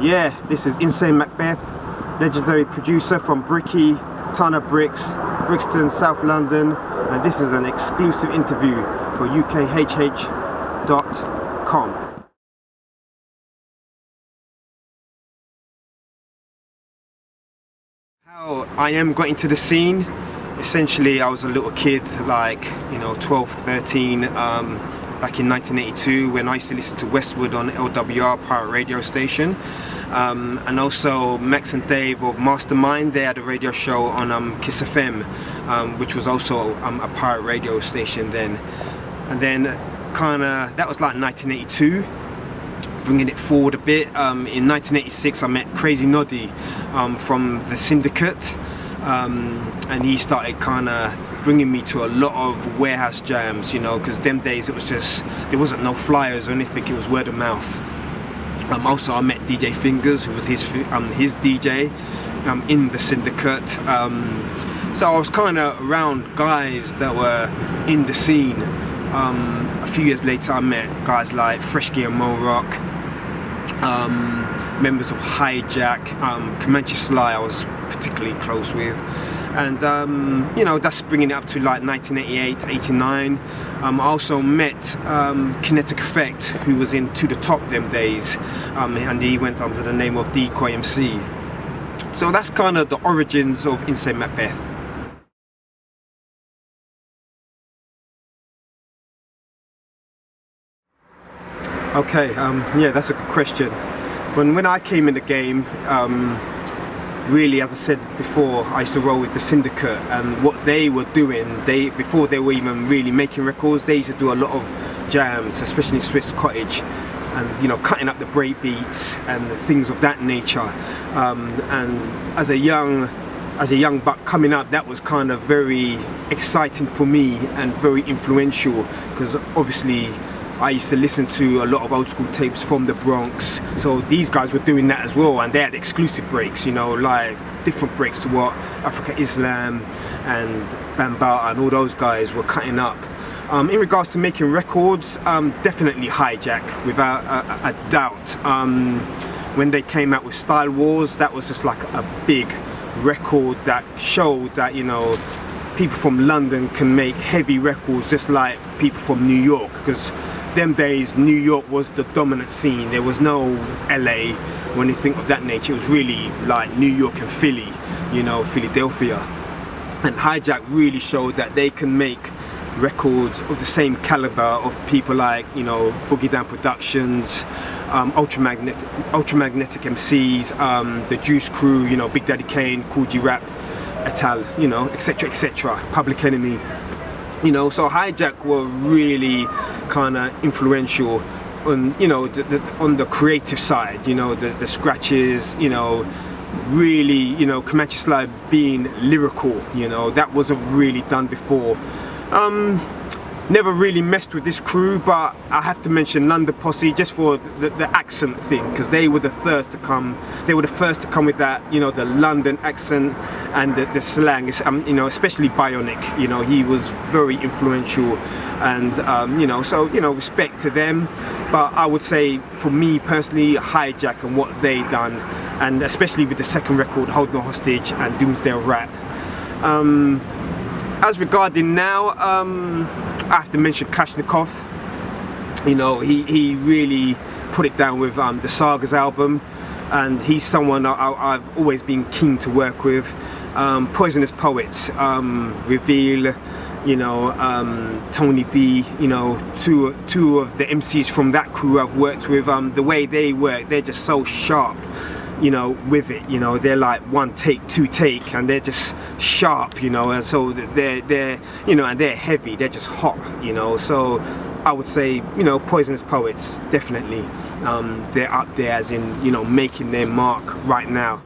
Yeah, this is Insane Macbeth, legendary producer from Bricky, Ton of Bricks, Brixton, South London, and this is an exclusive interview for UKHH.com. How I got into the scene, essentially I was a little kid, like, 12, 13, back in 1982 when I used to listen to Westwood on LWR pirate radio station, and also Max and Dave of Mastermind. They had a radio show on Kiss FM, which was also a pirate radio station then. And then that was like 1982. Bringing it forward a bit, in 1986 I met Crazy Noddy from the Syndicate, and he started bringing me to a lot of warehouse jams, because them days it was just, there wasn't no flyers or anything, it was word of mouth. Also I met DJ Fingers, who was his DJ in the Syndicate, so I was around guys that were in the scene. A few years later I met guys like Fresh Gear and Mo Rock, members of Hijack, Comanche Sly I was particularly close with, and that's bringing it up to like 1988, 89. I also met Kinetic Effect, who was in To The Top them days, and he went under the name of Decoy MC. So that's the origins of Insane Macbeth. Okay, yeah, that's a good question. When I came in the game, really, as I said before, I used to roll with the Syndicate, and what they were doing, before they were even really making records, they used to do a lot of jams, especially in Swiss Cottage, and cutting up the break beats and things of that nature. And as a young buck coming up, that was very exciting for me and very influential, because obviously I used to listen to a lot of old school tapes from the Bronx, so these guys were doing that as well, and they had exclusive breaks, like different breaks to what Africa Islam and Bambata and all those guys were cutting up. In regards to making records, definitely Hijack, without a doubt. When they came out with Style Wars, that was just like a big record that showed that people from London can make heavy records just like people from New York, because them days New York was the dominant scene. There was no LA or anything of that nature. It was really like New York and Philly, Philadelphia. And Hijack really showed that they can make records of the same caliber of people like Boogie Down Productions, Ultramagnetic MCs, the Juice Crew, Big Daddy Kane, Cool G Rap, Etal, etc, etc, Public Enemy. So Hijack were really influential on on the creative side, the scratches, really, Comanche Sly being lyrical, that wasn't really done before. Never really messed with this crew, but I have to mention London Posse just for the accent thing, because they were the first to come. They were the first to come with that, the London accent and the slang. Especially Bionic. He was very influential, and so respect to them. But I would say, for me personally, Hijack and what they done, and especially with the second record, Hold No Hostage and Doomsday Rap. As regarding now, I have to mention Kalashnikov. He really put it down with the Sagas album, and he's someone I've always been keen to work with. Poisonous Poets, Reveal, Tony B, two of the MCs from that crew I've worked with. The way they work, they're just so sharp, with it. They're like one take, two take, and they're just sharp, and so they're and they're heavy, they're just hot, so I would say, Poisonous Poets, definitely, they're up there as in, making their mark right now.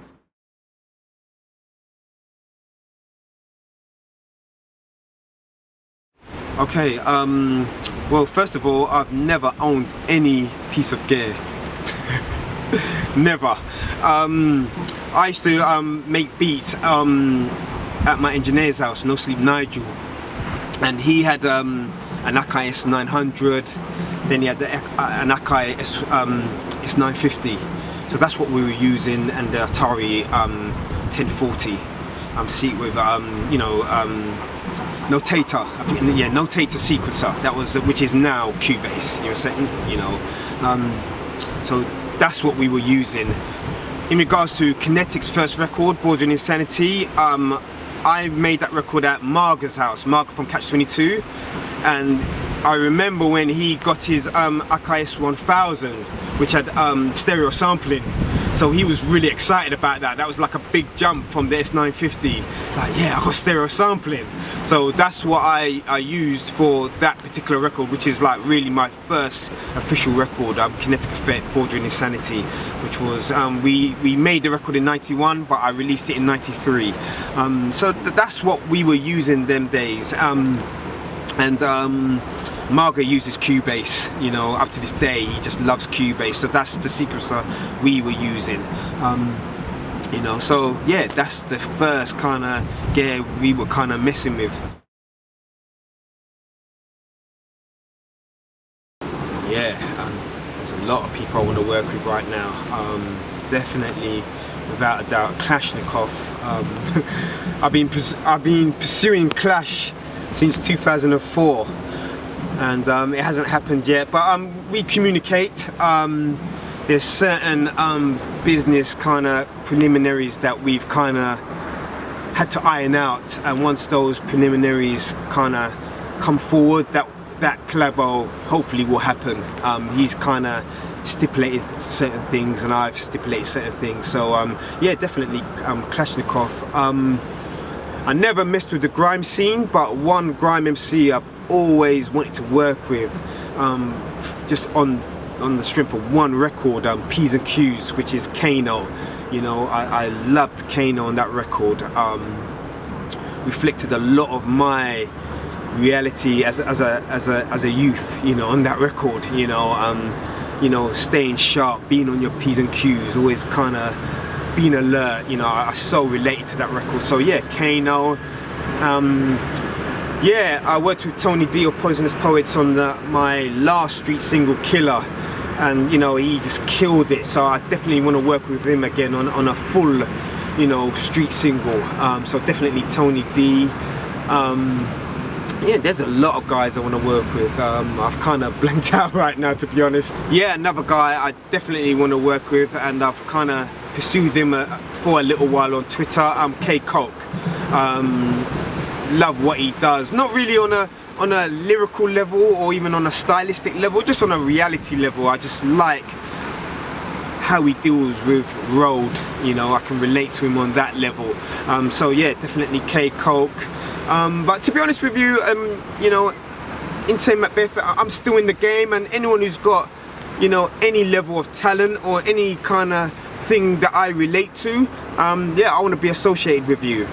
Okay, well, first of all, I've never owned any piece of gear. Never. I used to make beats at my engineer's house, No Sleep Nigel, and he had an Akai S900, then he had an Akai S950. So that's what we were using, and the Atari 1040 seat with notator, I think, yeah, notator sequencer. That was, which is now Cubase. You were saying, so that's what we were using. In regards to Kinetic's first record, Bordering Insanity, I made that record at Marga's house, Marga from Catch 22, and I remember when he got his Akai S1000, which had stereo sampling. So he was really excited about that. That was like a big jump from the S950. Like, yeah, I got stereo sampling. So that's what I used for that particular record, which is like really my first official record, Kinetic Effect, Bordering Insanity, which was, we made the record in 91, but I released it in 93. So that's what we were using them days. Marga uses Cubase, up to this day. He just loves Cubase, so that's the sequencer we were using. So yeah, that's the first kind of gear we were kind of messing with. Yeah, there's a lot of people I want to work with right now. Definitely, without a doubt, Kalashnikov. I've been pursuing Clash since 2004. And it hasn't happened yet, but we communicate. There's certain business kind of preliminaries that we've kind of had to iron out, and once those preliminaries kind of come forward, that collabo hopefully will happen. He's kind of stipulated certain things and I've stipulated certain things, so yeah, definitely Kalashnikov. I never messed with the grime scene, but one grime MC I've always wanted to work with, just on the strength of one record, P's and Q's, which is Kano. I loved Kano on that record. Reflected a lot of my reality as a youth, on that record. Staying sharp, being on your P's and Q's, always kind of being alert. I so related to that record. So yeah, Kano. Yeah, I worked with Tony D of Poisonous Poets on my last street single, Killer, and he just killed it. So I definitely want to work with him again on a full, street single. So definitely Tony D. Yeah, there's a lot of guys I want to work with. I've kind of blanked out right now, to be honest. Yeah, another guy I definitely want to work with, and I've kind of pursued him for a little while on Twitter. K Coke. Love what he does, not really on a lyrical level or even on a stylistic level, just on a reality level. I just like how he deals with road. I can relate to him on that level. So yeah, definitely K Coke. But to be honest with you, Insane Macbeth, I'm still in the game, and anyone who's got any level of talent or any kind of thing that I relate to, yeah, I want to be associated with you.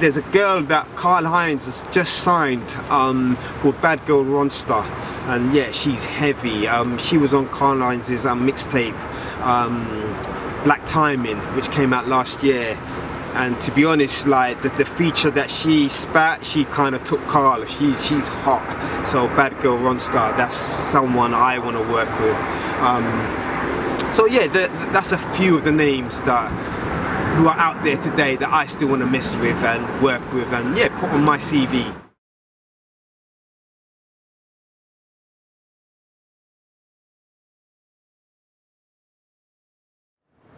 There's a girl that Karl Heinz has just signed, called Bad Girl Ronster, and yeah, she's heavy. She was on Karl Heinz's mixtape, Black Timing, which came out last year. And to be honest, like the feature that she spat, she kind of took Karl. She's hot. So Bad Girl Ronster, that's someone I want to work with. So yeah, that's a few of the names who are out there today that I still want to mess with and work with, and yeah, put on my CV.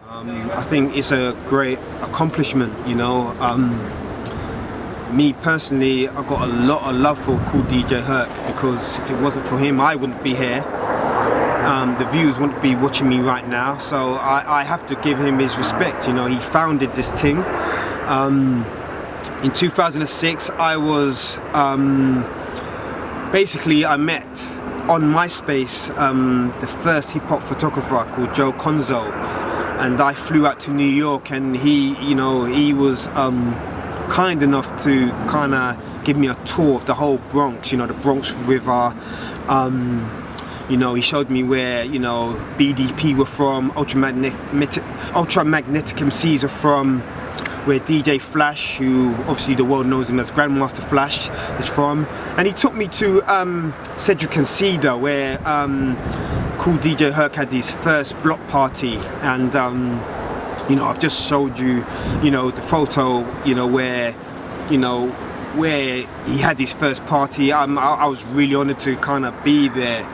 I think it's a great accomplishment, Me personally, I got a lot of love for Cool DJ Herc, because if it wasn't for him, I wouldn't be here. The viewers wouldn't be watching me right now, so I have to give him his respect. He founded this thing. In 2006, I was basically, I met on MySpace the first hip-hop photographer called Joe Conzo, and I flew out to New York, and he was kind enough to kind of give me a tour of the whole Bronx, the Bronx River. He showed me where, BDP were from, ultramagnetic MCs are from, where DJ Flash, who obviously the world knows him as Grandmaster Flash, is from. And he took me to Cedric and Cedar, where Cool DJ Herc had his first block party, and you know, I've just showed you, you know, the photo, you know, where he had his first party. I was really honoured to kind of be there.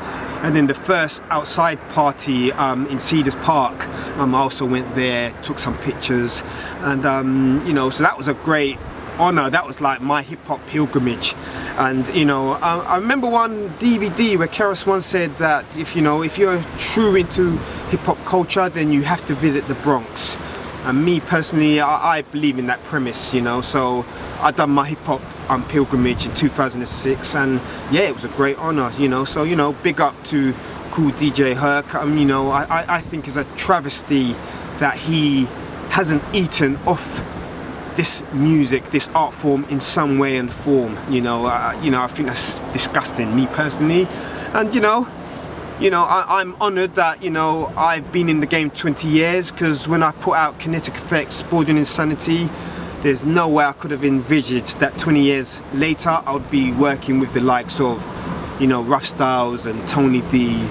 And then the first outside party in Cedars Park, I also went there, took some pictures, and you know, so that was a great honour. That was like my hip hop pilgrimage. And you know, I remember one DVD where Keras once said that if you're true into hip hop culture, then you have to visit the Bronx. And me personally, I believe in that premise, you know. So I done my hip hop pilgrimage in 2006, and yeah, it was a great honour, you know. So, you know, big up to Cool DJ Herc. You know, I think it's a travesty that he hasn't eaten off this music, this art form in some way and form. You know, I think that's disgusting, me personally. And you know, I'm honoured that, you know, I've been in the game 20 years, because when I put out Kinetic Effects, Bordering Insanity, there's no way I could have envisaged that 20 years later I would be working with the likes of, you know, Rough Styles and Tony D,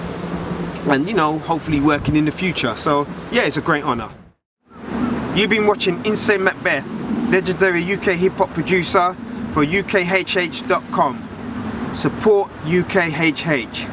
and, you know, hopefully working in the future. So yeah, it's a great honour. You've been watching Insane Macbeth, legendary UK hip hop producer for UKHH.com. Support UKHH.